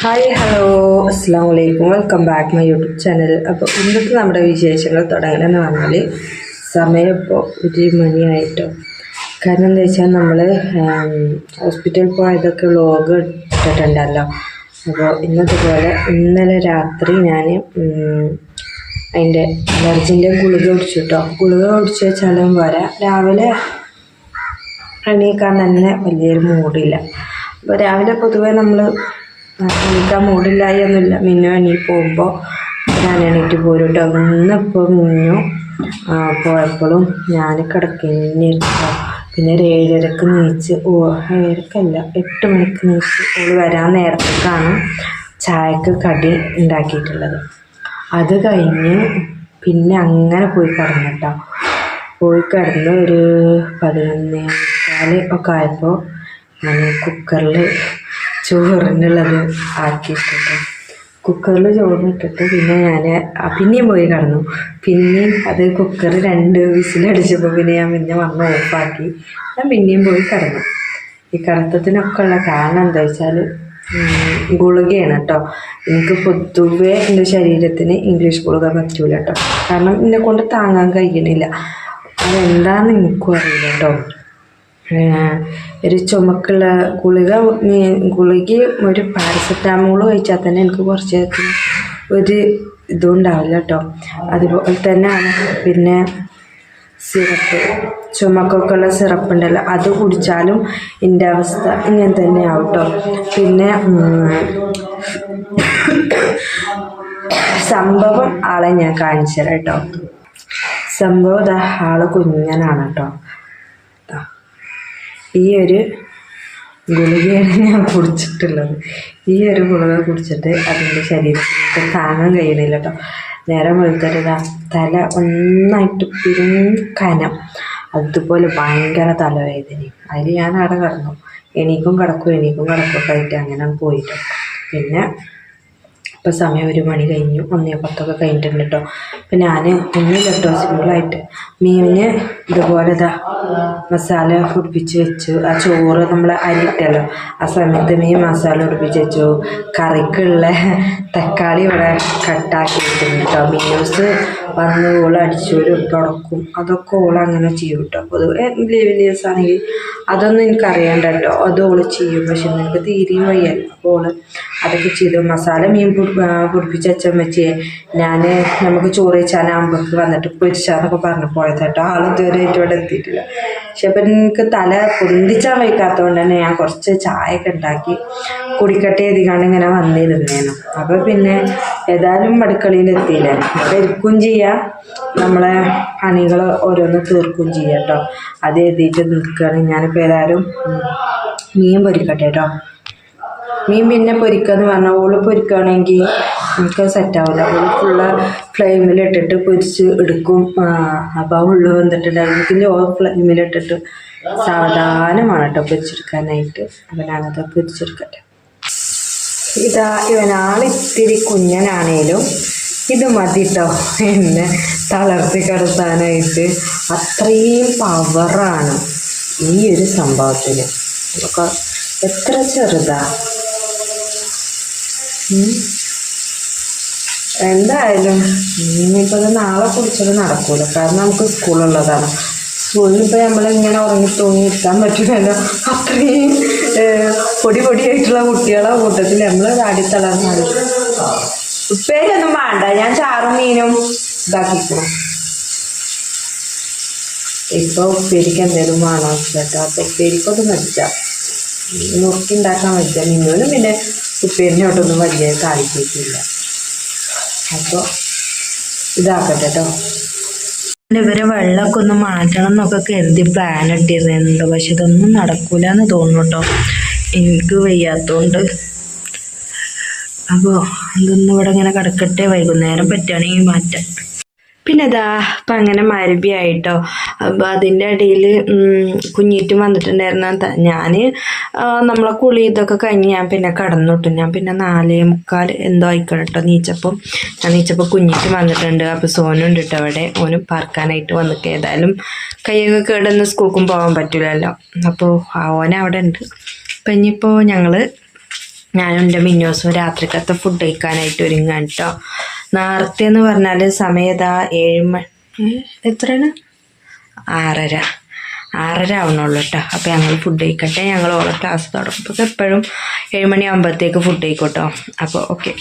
Hi hello അസ്സാം വലൈക്കും welcome back my YouTube channel. അപ്പോൾ ഇന്നത്തെ നമ്മുടെ വിശേഷങ്ങൾ തുടങ്ങണമെന്ന് പറഞ്ഞാൽ സമയം ഇപ്പോൾ 1 മണിയായിട്ടോ. കാരണം എന്താ വെച്ചാൽ നമ്മൾ ഹോസ്പിറ്റലിൽ പോയതൊക്കെ വ്ലോഗ് ഇട്ടിട്ടുണ്ടല്ലോ. അപ്പോൾ ഇന്നലെ രാത്രി ഞാൻ അതിൻ്റെ അലർജിൻ്റെ ഗുളിക കുടിച്ചു കേട്ടോ. ഗുളിക കുടിച്ച് വെച്ചാലും പോരാ, രാവിലെ എണീക്കാൻ തന്നെ വലിയൊരു മൂടില്ല. അപ്പോൾ രാവിലെ പൊതുവേ നമ്മൾ എണീക്കാൻ മൂടില്ലായി ഒന്നുമില്ല. മിന്നു എണീറ്റ് പോകുമ്പോൾ ഞാൻ എണീറ്റ് പോരും കേട്ടോ. ഇന്നിപ്പോൾ മിന്നു പോയപ്പോഴും ഞാൻ കിടക്കിന്നിട്ടോ. പിന്നെ ഒരു 7:30 നീച്ച് 7:30 8 മണിക്ക് നീച്ച് ഓള് വരാൻ നേരത്തേക്കാണ് ചായക്ക് കടി ഉണ്ടാക്കിയിട്ടുള്ളത്. അത് കഴിഞ്ഞ് പിന്നെ അങ്ങനെ പോയി കിടന്നു കേട്ടോ. പോയി കിടന്ന് ഒരു 11:15 ഒക്കെ ആയപ്പോൾ ഞാൻ കുക്കറിൽ ചോറിനുള്ളത് ആക്കിയിട്ടിട്ട് കുക്കറിൽ ചോറിനിട്ടിട്ട് പിന്നെ ഞാൻ പിന്നെയും പോയി കിടന്നു. പിന്നെയും അത് കുക്കർ 2 വിസിലടിച്ചപ്പോൾ പിന്നെ ഞാൻ വന്ന് ഓഫാക്കി ഞാൻ പിന്നെയും പോയി കിടന്നു. ഈ കിടത്തത്തിനൊക്കെ ഉള്ള കാരണം എന്താ വെച്ചാൽ ഗുളികയാണ് കേട്ടോ. എനിക്ക് പൊതുവേ എൻ്റെ ശരീരത്തിന് ഇംഗ്ലീഷ് ഗുളിക പറ്റൂല കേട്ടോ. കാരണം എന്നെ കൊണ്ട് താങ്ങാൻ കഴിയണില്ല. അതെന്താണെന്ന് എനിക്കും അറിയില്ല കേട്ടോ. ഒരു ചുമക്കുള്ള ഗുളിക ഒരു പാരസെറ്റാമോൾ കഴിച്ചാൽ തന്നെ എനിക്ക് കുറച്ച് ഒരു ഇതുണ്ടാവില്ല കേട്ടോ. അതുപോലെ തന്നെയാണ് പിന്നെ സിറപ്പ്, ചുമക്കൊക്കെ ഉള്ള സിറപ്പ് ഉണ്ടല്ലോ, അത് കുടിച്ചാലും എൻ്റെ അവസ്ഥ ഇങ്ങനെ തന്നെയാവും കേട്ടോ. പിന്നെ സംഭവം ആളെ ഞാൻ കാണിച്ചു തരാം കേട്ടോ. സംഭവം ആള് കുഞ്ഞനാണ് കേട്ടോ. ഈ ഒരു ഗുളികയാണ് ഞാൻ കുടിച്ചിട്ടുള്ളത്. ഈ ഒരു ഗുളിക കുടിച്ചിട്ട് അതിൻ്റെ ശരീരത്തിലേക്ക് താങ്ങാൻ കഴിയണില്ല കേട്ടോ. നേരം വെളുത്തിട്ട് തല ഒന്നായിട്ട് കനം, അതുപോലെ ഭയങ്കര തലവേദനയും. അതിൽ ഞാൻ അവിടെ കിടന്നു. എണീക്കും കിടക്കും ഒക്കെ ആയിട്ട് അങ്ങനെ പോയിട്ട് പിന്നെ ഇപ്പോൾ സമയം 1 മണി കഴിഞ്ഞു, 1:10 കഴിഞ്ഞിട്ടുണ്ട് കേട്ടോ. അപ്പം ഞാൻ ഒന്നുമില്ല കേട്ടോ, സിമ്പിളായിട്ട് മീനിന് ഇതുപോലെ മസാല പിടിപ്പിച്ച് വെച്ചു. ആ ചോറ് നമ്മൾ അരിയിട്ടല്ലോ, ആ സമയത്ത് മീൻ മസാല പിടിപ്പിച്ച് വെച്ചു. കറിക്കുള്ള തക്കാളി ഇവിടെ കട്ടാക്കി വെച്ചിട്ടുണ്ട് കേട്ടോ. മീനൂസ് വന്ന് ഓൾ അടിച്ചോരും തുടക്കും, അതൊക്കെ ഓൾ അങ്ങനെ ചെയ്യും കേട്ടോ. പൊതുവെ വലിയ ആണെങ്കിൽ അതൊന്നും എനിക്കറിയണ്ട കേട്ടോ, അത് ഓള് ചെയ്യും. പക്ഷെ എനിക്ക് തീരെയും വയ്യല്ലോ. അപ്പോൾ ഓള് അതൊക്കെ ചെയ്തു. മസാല മീൻ പിടിപ്പിച്ച് വെച്ചാൽ വെച്ചേ നമുക്ക് ചോറ് വെച്ചാനാകുമ്പോഴേക്ക് വന്നിട്ട് പൊരിച്ചാന്നൊക്കെ പറഞ്ഞു പോയത് കേട്ടോ. ആളിതുവരെ ഇവിടെ എത്തിയിട്ടില്ല. പക്ഷെ അപ്പം എനിക്ക് തല പൊന്തിച്ചാൻ വയ്ക്കാത്തതുകൊണ്ട് തന്നെ ഞാൻ കുറച്ച് ചായയൊക്കെ ഉണ്ടാക്കി കുടിക്കട്ടെ എഴുതിക്കാണ്ട് ഇങ്ങനെ വന്നിരുന്നേനു. അപ്പോൾ പിന്നെ ഏതായാലും അടുക്കളയിൽ എത്തിയില്ലേ, ഇവിടെ ഇരിക്കും ചെയ്യാം, നമ്മളെ പണികൾ ഓരോന്ന് തീർക്കും ചെയ്യാം കേട്ടോ. അത് എഴുതിയിട്ട് നിൽക്കുകയാണ്. ഞാനിപ്പോൾ ഏതായാലും മീൻ പൊരിക്കട്ടെ കേട്ടോ. മീൻ പിന്നെ പൊരിക്കാന്ന് പറഞ്ഞാൽ ഓള് പൊരിക്കുകയാണെങ്കിൽ എനിക്ക് സെറ്റാവില്ല. ഓള് ഫുള്ള് ഫ്ലെയിമിലിട്ടിട്ട് പൊരിച്ച് എടുക്കും. അപ്പോൾ ആ ഉള്ളു വന്നിട്ടുണ്ടായിരുന്നു. പിന്നെ ഓൾ ഫ്ലെയിമിലിട്ടിട്ട് സാവധാനമാണ് കേട്ടോ പൊരിച്ചെടുക്കാനായിട്ട്. അപ്പം ഞാനത് പൊരിച്ചെടുക്കട്ടെ. ഇവനാളിത്തിരി കുഞ്ഞനാണേലും ഇത് മതി കേട്ടോ എന്നെ തളർത്തി കിടത്താനായിട്ട്. അത്രയും പവറാണ് ഈ ഒരു സംഭവത്തിന്. ഒക്കെ എത്ര ചെറുതാ. എന്തായാലും ഇനിയിപ്പോൾ അത് നാളെ കുടിച്ചത് നടക്കൂല. കാരണം നമുക്ക് സ്കൂളുള്ളതാണ്. സ്കൂളിൽ ഇപ്പോൾ നമ്മളിങ്ങനെ ഉറങ്ങി തൂങ്ങിയിരിക്കാൻ പറ്റില്ലല്ലോ. അത്രയും പൊടിയായിട്ടുള്ള കുട്ടികളെ കൂട്ടത്തിൽ നമ്മൾ ആടിത്തളർന്നാണ്. ഉപ്പേരിയൊന്നും വേണ്ട, ഞാൻ ചാറും മീനും ഇതാക്കിക്കണം. ഇപ്പോൾ ഉപ്പേരിക്ക് എന്തെങ്കിലും വേണോ ചേട്ടാ? അപ്പോൾ ഉപ്പേരിക്കൊന്നും വെച്ചാൽ നുറുക്കിണ്ടാക്കാൻ വെച്ചാൽ മിന്നുവിനും പിന്നെ ഉപ്പേരിനോട്ടൊന്നും വലിയ താല്പര്യമില്ല. അപ്പോൾ ഇതാക്കട്ടെ കേട്ടോ. ഇവരെ വെള്ളമൊക്കെ ഒന്ന് മാറ്റണം എന്നൊക്കെ കരുതി പ്ലാൻ ഇട്ടിരുന്നുണ്ട്. പക്ഷെ ഇതൊന്നും നടക്കൂല എന്ന് തോന്നുന്നു കേട്ടോ, എനിക്ക് വയ്യാത്തതുകൊണ്ട്. അപ്പോൾ ഇതൊന്നും ഇവിടെ ഇങ്ങനെ കിടക്കട്ടെ, വൈകുന്നേരം പറ്റുകയാണെങ്കിൽ മാറ്റാം. പിന്നെ അപ്പം അങ്ങനെ മരബിയായിട്ടോ. അപ്പോൾ അതിൻ്റെ ഇടയിൽ കുഞ്ഞിറ്റും വന്നിട്ടുണ്ടായിരുന്നു. ഞാൻ നമ്മളെ കുളി ഇതൊക്കെ കഴിഞ്ഞ് ഞാൻ പിന്നെ കടന്നു കിട്ടും. ഞാൻ പിന്നെ 4:45 എന്തോ ആയിക്കണം കേട്ടോ നീച്ചപ്പം. ഞാൻ നീച്ചപ്പോൾ കുഞ്ഞിറ്റും വന്നിട്ടുണ്ട്. അപ്പോൾ സോനുണ്ട് കേട്ടോ അവിടെ, ഓനും പാർക്കാനായിട്ട് വന്നിട്ട്. ഏതായാലും കൈയൊക്കെ കേടൊന്ന് സ്കൂൾക്കും പോകാൻ പറ്റില്ലല്ലോ. അപ്പോൾ ഓന അവിടെ ഉണ്ട്. അപ്പം ഇനിയിപ്പോൾ ഞങ്ങൾ ഞാനും എൻ്റെ മിന്നോസും രാത്രിക്കത്തെ ഫുഡ് കഴിക്കാനായിട്ട് ഒരുങ്ങാൻ കേട്ടോ. നേരത്തെ എന്ന് പറഞ്ഞാൽ സമയം ഇതാ 7 മണി, എത്രയാണ്, 6:30 ആവണുള്ളൂ കേട്ടോ. അപ്പോൾ ഞങ്ങൾ ഫുഡ് കഴിക്കട്ടെ. ഞങ്ങൾ ഓരോ ക്ലാസ് തുടങ്ങുമ്പോൾ എപ്പോഴും 7 മണിയാകുമ്പോഴത്തേക്ക് ഫുഡ് കഴിക്കും കേട്ടോ. അപ്പോൾ ഓക്കെ.